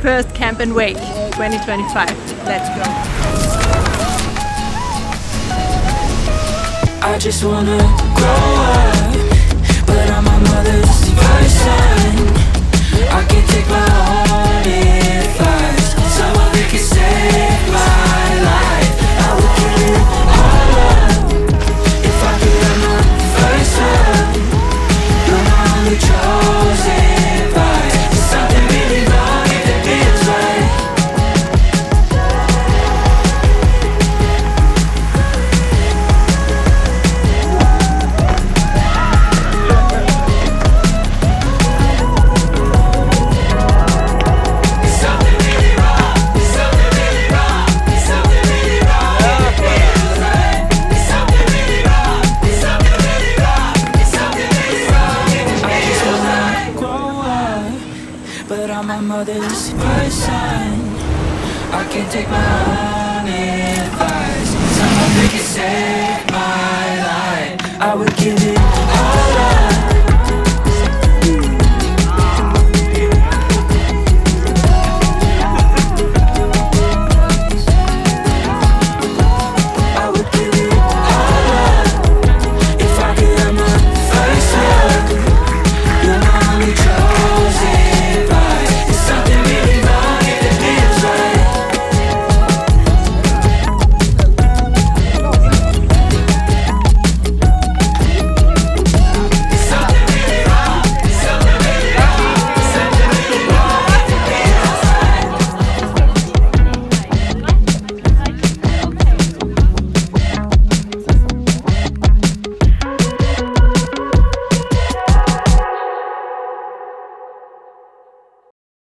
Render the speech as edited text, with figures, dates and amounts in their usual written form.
First Camp and Wake 2025. Let's go. I just wanna grow up, but I'm my mother's first son. I can take my own advice. Somebody can save my life. I would give it all up if I could have my first son. You're my only chosen prize. There's something really wrong if it feels right. But I'm my mother's first son. I can take my own advice. Someone that can save my life. I would give it all up